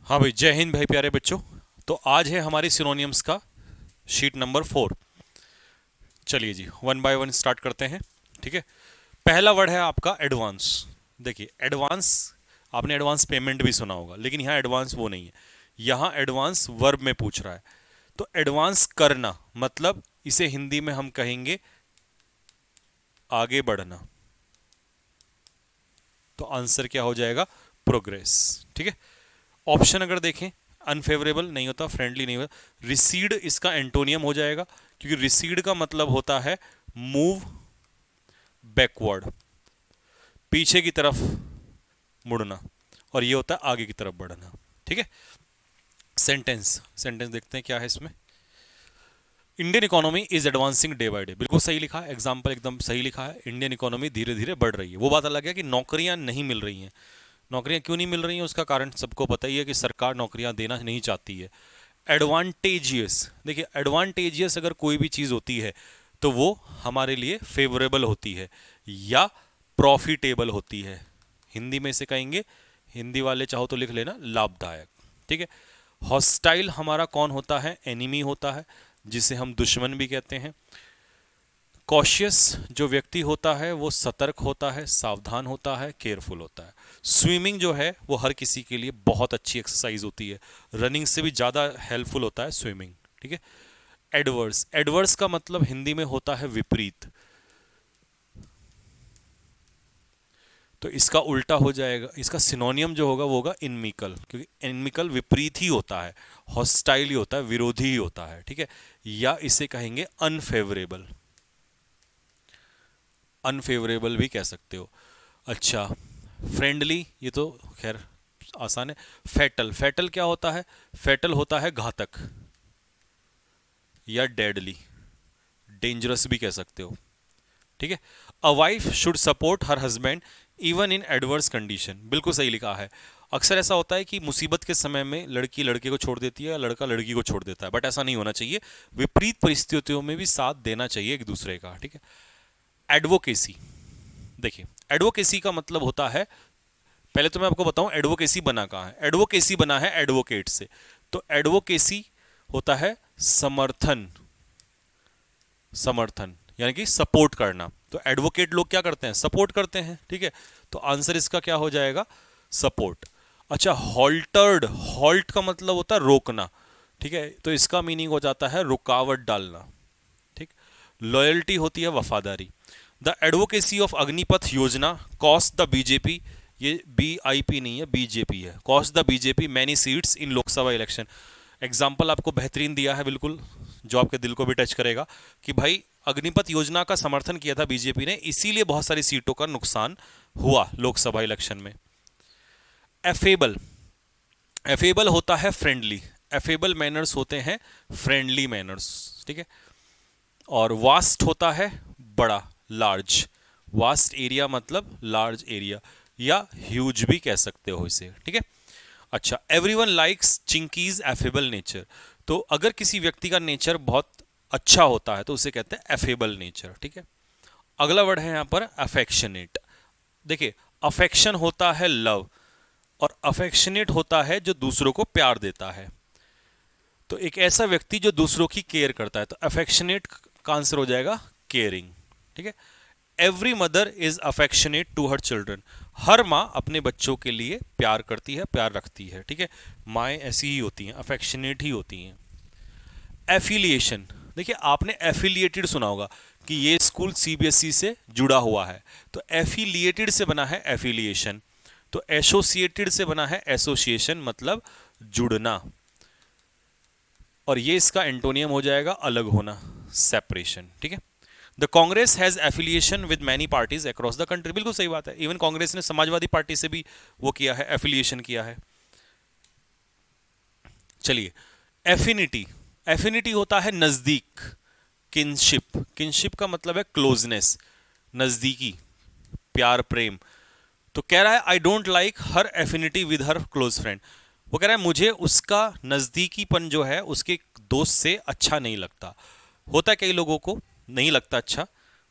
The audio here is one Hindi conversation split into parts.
हाँ भाई, जय हिंद भाई प्यारे बच्चों। तो आज है हमारी सिनोनियम्स का शीट नंबर 4। चलिए जी, वन बाय वन स्टार्ट करते हैं। ठीक है। पहला वर्ड है आपका एडवांस। देखिए एडवांस, आपने एडवांस पेमेंट भी सुना होगा, लेकिन यहाँ एडवांस वो नहीं है। यहाँ एडवांस वर्ब में पूछ रहा है। तो एडवांस करना मतलब इसे हिंदी में हम कहेंगे आगे बढ़ना। तो आंसर क्या हो जाएगा? प्रोग्रेस। ठीक है। ऑप्शन अगर देखें, अनफेवरेबल नहीं होता, फ्रेंडली नहीं होता। रिसीड इसका एंटोनियम हो जाएगा, क्योंकि रिसीड का मतलब होता है मूव बैकवर्ड, पीछे की तरफ मुड़ना, और ये होता है आगे की तरफ बढ़ना। ठीक है। सेंटेंस सेंटेंस देखते हैं क्या है इसमें। Indian economy is advancing day by day, बिल्कुल सही लिखा है, एग्जाम्पल एकदम सही लिखा है। इंडियन इकोनॉमी धीरे धीरे बढ़ रही है। वो बात अलग है कि नौकरियां नहीं मिल रही हैं। नौकरियां क्यों नहीं मिल रही हैं उसका कारण सबको पता ही है कि सरकार नौकरियां देना नहीं चाहती है। एडवांटेजियस, देखिए एडवांटेजियस अगर कोई भी चीज़ होती है तो वो हमारे लिए फेवरेबल होती है या प्रॉफिटेबल होती है। हिंदी में इसे कहेंगे, हिंदी वाले चाहो तो लिख लेना, लाभदायक। ठीक है। हॉस्टाइल हमारा कौन होता है? एनिमी होता है, जिसे हम दुश्मन भी कहते हैं। कॉशियस जो व्यक्ति होता है वो सतर्क होता है, सावधान होता है, केयरफुल होता है। स्विमिंग जो है वो हर किसी के लिए बहुत अच्छी एक्सरसाइज होती है, रनिंग से भी ज़्यादा हेल्पफुल होता है स्विमिंग। ठीक है। एडवर्स, एडवर्स का मतलब हिंदी में होता है विपरीत। तो इसका उल्टा हो जाएगा, इसका सिनोनियम जो होगा वो होगा इनमिकल, क्योंकि इनमिकल विपरीत ही होता है, हॉस्टाइल ही होता है, विरोधी ही होता है। ठीक है। या इसे कहेंगे अनफेवरेबल, अनफेवरेबल भी कह सकते हो। अच्छा, फ्रेंडली ये तो खैर आसान है। फैटल, फैटल क्या होता है? फैटल होता है घातक या डेडली, डेंजरस भी कह सकते हो। ठीक है। A wife should support her husband even in adverse condition, बिल्कुल सही लिखा है। अक्सर ऐसा होता है कि मुसीबत के समय में लड़की लड़के को छोड़ देती है या लड़का लड़की को छोड़ देता है, बट ऐसा नहीं होना चाहिए। विपरीत परिस्थितियों में भी साथ देना चाहिए एक दूसरे का। ठीक है। एडवोकेसी, देखिए एडवोकेसी का मतलब होता है, पहले तो मैं आपको बताऊं एडवोकेसी बना कहाँ है। एडवोकेसी बना है एडवोकेट से। तो एडवोकेसी होता है समर्थन, समर्थन यानी कि सपोर्ट करना। तो एडवोकेट लोग क्या करते हैं? सपोर्ट करते हैं। ठीक है। तो आंसर इसका क्या हो जाएगा? सपोर्ट। अच्छा, हॉल्टर्ड, हॉल्ट का मतलब होता है रोकना। ठीक है। तो इसका मीनिंग हो जाता है रुकावट डालना। ठीक। लॉयल्टी होती है वफादारी। द एडवोकेसी ऑफ अग्निपथ योजना कॉस्ट द बीजेपी, ये बीआईपी नहीं है, बीजेपी है, cost the BJP many seats in Lok Sabha election. Example आपको बेहतरीन दिया है बिल्कुल, जो आपके दिल को भी टच करेगा कि भाई अग्निपथ योजना का समर्थन किया था बीजेपी ने, इसीलिए बहुत सारी सीटों का नुकसान हुआ लोकसभा इलेक्शन में। एफेबल, एफेबल होता है फ्रेंडली, एफेबल मैनर्स होते हैं फ्रेंडली मैनर्स। ठीक है। और वास्ट होता है बड़ा, लार्ज, वास्ट एरिया मतलब लार्ज एरिया, या ह्यूज भी कह सकते हो इसे। ठीक है। अच्छा, एवरीवन लाइक्स चिंकीज एफेबल नेचर। तो अगर किसी व्यक्ति का नेचर बहुत अच्छा होता है तो उसे कहते हैं एफेबल नेचर। ठीक है। अगला वर्ड है यहां पर अफेक्शनेट। देखिए अफेक्शन होता है लव, और अफेक्शनेट होता है जो दूसरों को प्यार देता है। तो एक ऐसा व्यक्ति जो दूसरों की केयर करता है, तो अफेक्शनेट का आंसर हो जाएगा केयरिंग। ठीक है। Every mother is affectionate to her children, हर माँ अपने बच्चों के लिए प्यार करती है, प्यार रखती है। ठीक है। माएँ ऐसी ही होती हैं, अफेक्शनेट ही होती हैं। एफिलिएशन, देखिए आपने एफिलिएटेड सुना होगा कि ये स्कूल सीबीएसई से जुड़ा हुआ है, तो एफिलिएटेड से बना है एफिलिएशन। तो एसोसिएटेड से बना है एसोसिएशन, मतलब जुड़ना। और ये इसका एंटोनियम हो जाएगा अलग होना, सेपरेशन। ठीक है। The Congress has affiliation with many parties across the country, बिल्कुल सही बात है। इवन कांग्रेस ने समाजवादी पार्टी से भी वो किया है, एफिलिएशन किया है। चलिए, एफिनिटी, एफिनिटी होता है नजदीक, किनशिप, किनशिप का मतलब है क्लोजनेस, नजदीकी, प्यार, प्रेम। तो कह रहा है I don't like her affinity with her close friend, वो कह रहा है मुझे उसका नजदीकीपन जो है उसके दोस्त से अच्छा नहीं लगता। होता है कई लोगों को नहीं लगता अच्छा,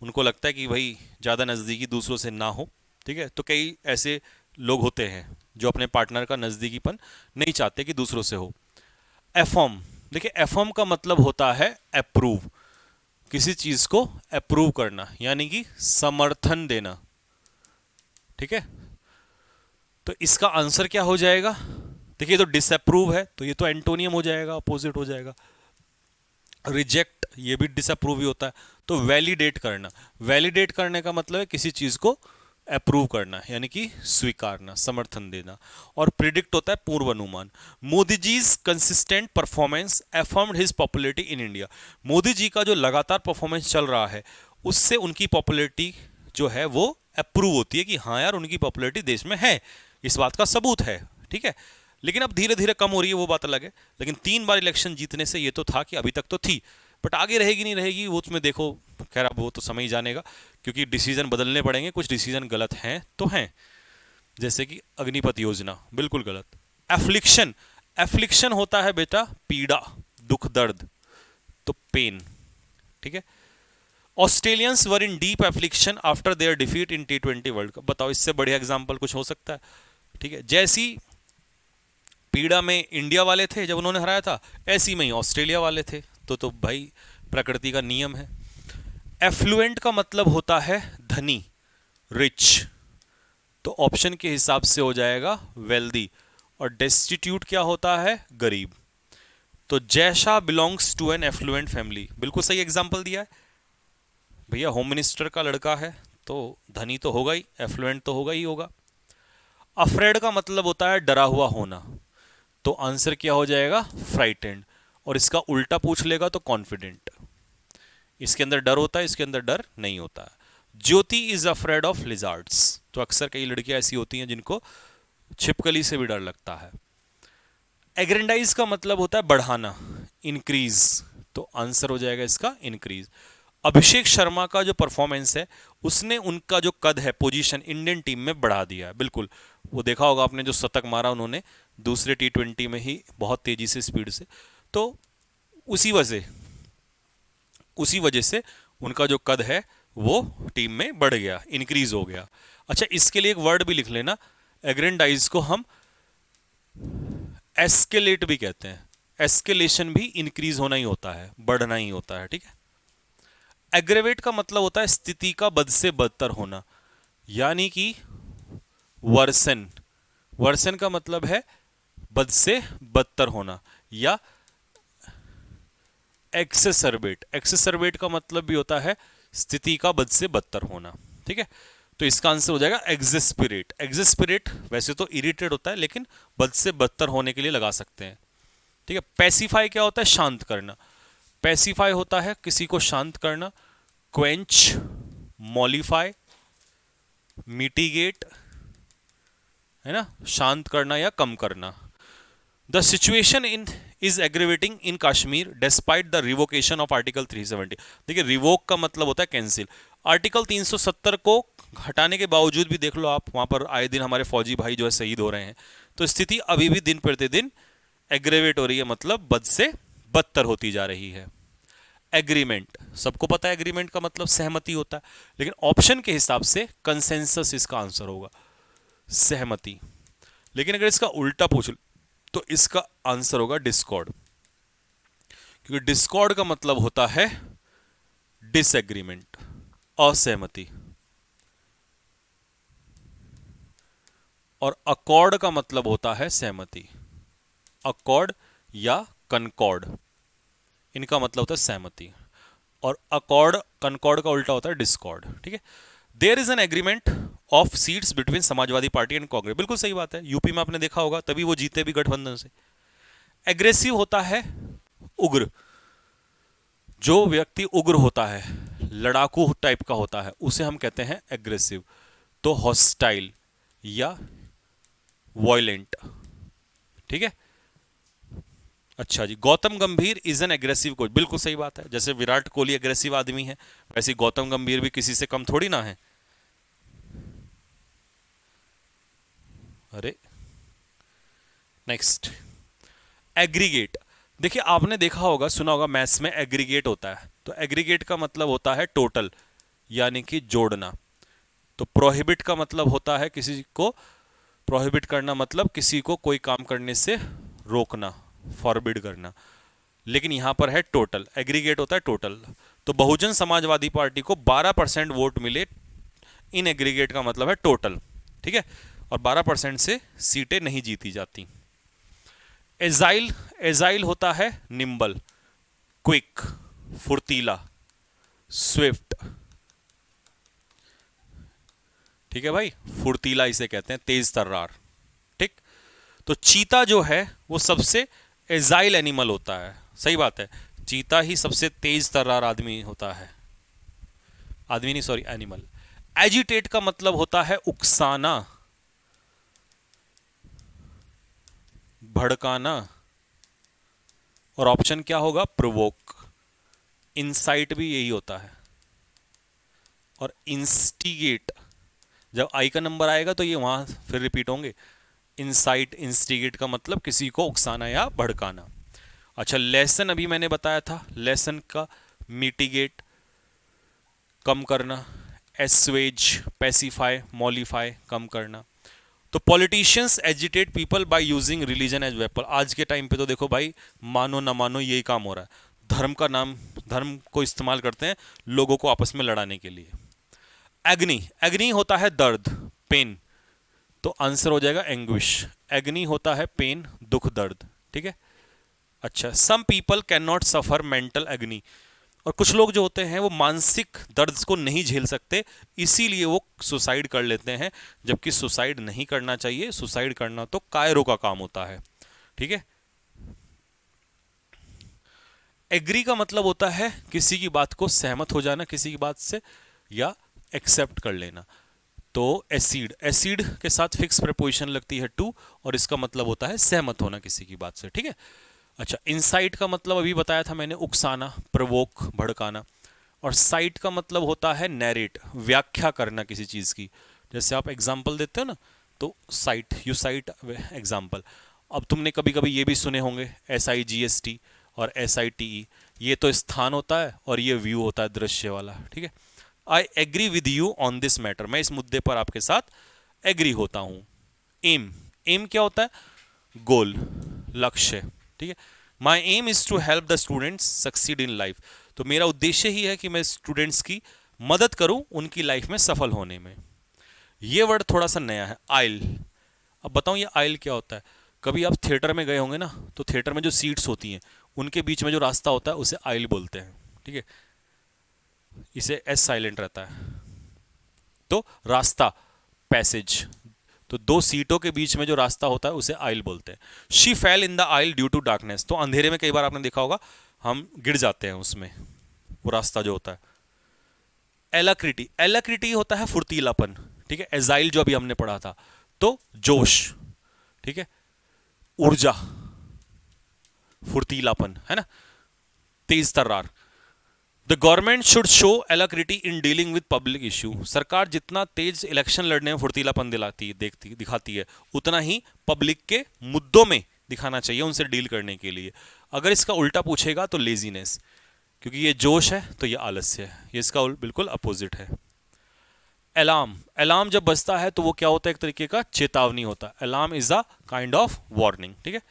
उनको लगता है कि भाई ज़्यादा नज़दीकी दूसरों से ना हो। ठीक है। तो कई ऐसे लोग होते हैं, जो अपने पार्टनर का नजदीकीपन नहीं चाहते कि दूसरों से हो। एफर्म, देखिए एफर्म का मतलब होता है अप्रूव, किसी चीज को अप्रूव करना यानी कि समर्थन देना, ठीक है। तो इसका आंसर क्या हो जाएगा, देखिए तो डिसअप्रूव है तो ये तो एंटोनियम हो जाएगा, अपोजिट हो जाएगा। रिजेक्ट, ये भी डिसअप्रूव ही होता है। तो वैलिडेट करना, वैलिडेट करने का मतलब है किसी चीज को अप्रूव करना यानी कि स्वीकारना, समर्थन देना। और प्रिडिक्ट होता है पूर्वानुमान। Modi ji consistent performance affirmed his popularity in India, Modi ji का जो लगातार परफॉर्मेंस चल रहा है उससे उनकी पॉपुलैरिटी जो है वो अप्रूव होती है कि हाँ यार उनकी पॉपुलैरिटी देश में है, इस बात का सबूत है, ठीक है। लेकिन अब धीरे धीरे कम हो रही है वो बात अलग है, लेकिन 3 बार इलेक्शन जीतने से ये तो था कि अभी तक तो थी, बट आगे रहेगी नहीं रहेगी वो उसमें देखो, खैर अब वो तो समय ही जानेगा, क्योंकि डिसीजन बदलने पड़ेंगे, कुछ डिसीजन गलत हैं तो हैं, जैसे कि अग्निपथ योजना बिल्कुल गलत। एफ्लिक्शन, एफ्लिक्शन होता है बेटा पीड़ा, दुख, दर्द, तो पेन, ठीक है। Australians were in deep affliction after their defeat in T20 world cup, बताओ इससे बढ़िया एग्जांपल कुछ हो सकता है, ठीक है। जैसी पीड़ा में इंडिया वाले थे जब उन्होंने हराया था, ऐसी में ही ऑस्ट्रेलिया वाले थे, तो भाई प्रकृति का नियम है। एफ्लुएंट का मतलब होता है धनी, रिच, तो ऑप्शन के हिसाब से हो जाएगा वेल्दी। और डेस्टिट्यूट क्या होता है, गरीब। तो Jaisha belongs to an affluent family, बिल्कुल सही एग्जांपल दिया है भैया, होम मिनिस्टर का लड़का है तो धनी तो होगा ही, एफ्लुएंट तो होगा ही होगा। अफ्रेड का मतलब होता है डरा हुआ होना, तो आंसर क्या हो जाएगा, फ्राइटेंड। और इसका उल्टा पूछ लेगा तो कॉन्फिडेंट, इसके अंदर डर होता है, इसके अंदर डर नहीं होता है। ज्योति इज अफ्रेड ऑफ लिजार्ड्स, तो अक्सर कई लड़कियां ऐसी होती हैं जिनको छिपकली से भी डर लगता है। एग्रेंडाइज का मतलब होता है बढ़ाना, इंक्रीज, तो आंसर हो जाएगा इसका इंक्रीज। अभिषेक शर्मा का जो परफॉर्मेंस है उसने उनका जो कद है, पोजीशन इंडियन टीम में बढ़ा दिया है, बिल्कुल। वो देखा होगा आपने जो शतक मारा उन्होंने दूसरे T20 में ही बहुत तेजी से, स्पीड से, तो उसी वजह से उनका जो कद है वो टीम में बढ़ गया, इंक्रीज हो गया। अच्छा, इसके लिए एक वर्ड भी लिख लेना, एग्रेंडाइज को हम एस्केलेट भी कहते हैं, एस्केलेशन भी इंक्रीज होना ही होता है, बढ़ना ही होता है, ठीक है। एग्रेवेट का मतलब होता है स्थिति का बद से बदतर होना, यानी कि वर्सन, वर्सन का मतलब है बद से बदतर होना, या एक्सेसरबेट, एक्सेसरबेट का मतलब भी होता है स्थिति का बद से बदतर होना, ठीक है। तो इसका आंसर हो जाएगा एग्जिस्पिरेट। एग्जिस्पिरेट वैसे तो इरिटेट होता है लेकिन बद से बदतर होने के लिए लगा सकते हैं, ठीक है। पैसिफाई क्या होता है, शांत करना, पैसिफाई होता है किसी को शांत करना। क्वेंच, मॉलिफाई, मिटिगेट, है ना, शांत करना या कम करना। The situation in is aggravating in Kashmir despite the revocation of article 370, देखिए रिवोक का मतलब होता है कैंसिल, आर्टिकल 370 को हटाने के बावजूद भी देख लो आप, वहां पर आए दिन हमारे फौजी भाई जो है शहीद हो रहे हैं, तो स्थिति अभी भी दिन प्रतिदिन एग्रेवेट हो रही है, मतलब बद से बदतर होती जा रही है। एग्रीमेंट, सबको पता है एग्रीमेंट का मतलब सहमति होता है, लेकिन ऑप्शन के हिसाब से कंसेंसस इसका आंसर होगा, सहमति। लेकिन अगर इसका उल्टा पूछ तो इसका आंसर होगा डिस्कॉर्ड, क्योंकि डिस्कॉर्ड का मतलब होता है डिसएग्रीमेंट, असहमति, और अकॉर्ड का मतलब होता है सहमति। अकॉर्ड या कनकॉर्ड, इनका मतलब होता है सहमति, और अकॉर्ड कनकॉर्ड का उल्टा होता है डिस्कॉर्ड, ठीक है। There is an agreement of seats between Samajwadi Party and Congress, बिल्कुल सही बात है, यूपी में आपने देखा होगा तभी वो जीते भी गठबंधन से। एग्रेसिव होता है उग्र, जो व्यक्ति उग्र होता है, लड़ाकू टाइप का होता है, उसे हम कहते हैं एग्रेसिव। तो हॉस्टाइल या वॉयलेंट, ठीक है। अच्छा जी, गौतम गंभीर इज एन एग्रेसिव कोच, बिल्कुल सही बात है, जैसे विराट कोहली एग्रेसिव आदमी है वैसे गौतम गंभीर भी किसी से कम थोड़ी ना है। अरे नेक्स्ट, एग्रीगेट, देखिए आपने देखा होगा, सुना होगा मैथ्स में एग्रीगेट होता है, तो एग्रीगेट का मतलब होता है टोटल यानी कि जोड़ना। तो प्रोहिबिट का मतलब होता है किसी को प्रोहिबिट करना मतलब किसी को कोई काम करने से रोकना, फॉरबिड करना। लेकिन यहां पर है टोटल, एग्रीगेट होता है टोटल। तो बहुजन समाजवादी पार्टी को 12% वोट मिले, इन एग्रीगेट का मतलब है टोटल, ठीक है। और 12% से सीटें नहीं जीती जाती। एजाइल, एजाइल होता है निम्बल, क्विक, फुर्तीला, स्विफ्ट, ठीक है भाई, फुर्तीला इसे कहते हैं, तेज तर्रार, ठीक। तो चीता जो है वो सबसे एजाइल एनिमल होता है, सही बात है, चीता ही सबसे तेज तर्रार आदमी होता है, आदमी नहीं सॉरी एनिमल। एजिटेट का मतलब होता है उकसाना, भड़काना, और ऑप्शन क्या होगा, प्रोवोक। इंसाइट भी यही होता है, और इंस्टिगेट, जब आई का नंबर आएगा तो ये वहां फिर रिपीट होंगे। इंसाइट, इंस्टिगेट का मतलब किसी को उकसाना या भड़काना। अच्छा, लेसन अभी मैंने बताया था, लेसन का मिटिगेट, कम करना, एस्वेज, पैसिफाई, मॉलिफाई, कम करना। तो politicians agitate people by using religion as weapon. आज के टाइम पे तो देखो भाई, मानो ना मानो यही काम हो रहा है, धर्म का नाम, धर्म को इस्तेमाल करते हैं लोगों को आपस में लड़ाने के लिए। एग्नी, एग्नी होता है दर्द, पेन, तो आंसर हो जाएगा एंग्विश। एग्नी होता है पेन, दुख, दर्द, ठीक है। अच्छा, some people can not suffer mental agony, और कुछ लोग जो होते हैं वो मानसिक दर्द को नहीं झेल सकते, इसीलिए वो सुसाइड कर लेते हैं, जबकि सुसाइड नहीं करना चाहिए, सुसाइड करना तो कायरों का काम होता है, ठीक है। एग्री का मतलब होता है किसी की बात को सहमत हो जाना, किसी की बात से, या एक्सेप्ट कर लेना। तो एसिड, एसिड के साथ फिक्स प्रीपोजिशन लगती है टू, और इसका मतलब होता है सहमत होना किसी की बात से, ठीक है। अच्छा, इनसाइट का मतलब अभी बताया था मैंने, उकसाना, प्रवोक, भड़काना। और साइट का मतलब होता है नैरेट, व्याख्या करना किसी चीज की, जैसे आप एग्जाम्पल देते हो ना, तो साइट, यू साइट एग्जाम्पल। अब तुमने कभी कभी ये भी सुने होंगे SIGST और SITE, ये तो स्थान होता है और ये व्यू होता है, दृश्य वाला, ठीक है। I agree with you on this matter, मैं इस मुद्दे पर आपके साथ एग्री होता हूं। एम, एम क्या होता है, गोल, लक्ष्य, ठीक है। My aim is to help the students succeed in life, तो मेरा उद्देश्य ही है कि मैं स्टूडेंट्स की मदद करूं उनकी लाइफ में सफल होने में। ये वर्ड थोड़ा सा नया है, आइल। अब बताऊं ये आइल क्या होता है। कभी आप थिएटर में गए होंगे ना, तो थिएटर में जो सीट्स होती हैं उनके बीच में जो रास्ता होता है उसे आइल बोलते हैं, ठीक है। इसे एस साइलेंट रहता है, तो रास्ता, पैसेज, तो दो सीटों के बीच में जो रास्ता होता है उसे आइल बोलते हैं। She fell in the aisle due to darkness, तो अंधेरे में कई बार आपने देखा होगा हम गिर जाते हैं उसमें, वो रास्ता जो होता है। एलाक्रिटी, एलाक्रिटी होता है फुर्तीलापन, ठीक है। एजाइल जो अभी हमने पढ़ा था, तो जोश, ठीक है, ऊर्जा, फुर्तीलापन, है ना, तेज तर्रार। The government should show alacrity in dealing with public issue, सरकार जितना तेज इलेक्शन लड़ने में फुर्तीलापन दिखाती है, उतना ही पब्लिक के मुद्दों में दिखाना चाहिए उनसे डील करने के लिए। अगर इसका उल्टा पूछेगा तो लेजीनेस, क्योंकि ये जोश है तो ये आलस्य है, ये इसका बिल्कुल अपोजिट है। अलार्म, अलार्म जब बजता है तो वो क्या होता है, एक तरीके का चेतावनी होता है। Alarm is a kind of warning, ठीक है।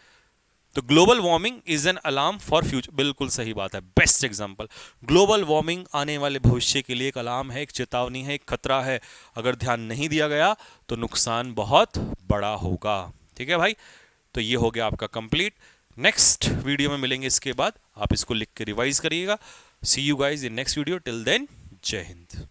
तो global warming is an alarm for future, बिल्कुल सही बात है, बेस्ट एग्जांपल। ग्लोबल वार्मिंग आने वाले भविष्य के लिए एक अलार्म है, एक चेतावनी है, एक खतरा है। अगर ध्यान नहीं दिया गया तो नुकसान बहुत बड़ा होगा, ठीक है भाई। तो ये हो गया आपका कंप्लीट। नेक्स्ट वीडियो में मिलेंगे, इसके बाद आप इसको लिख के रिवाइज करिएगा। See you guys in next video, till then Jai Hind.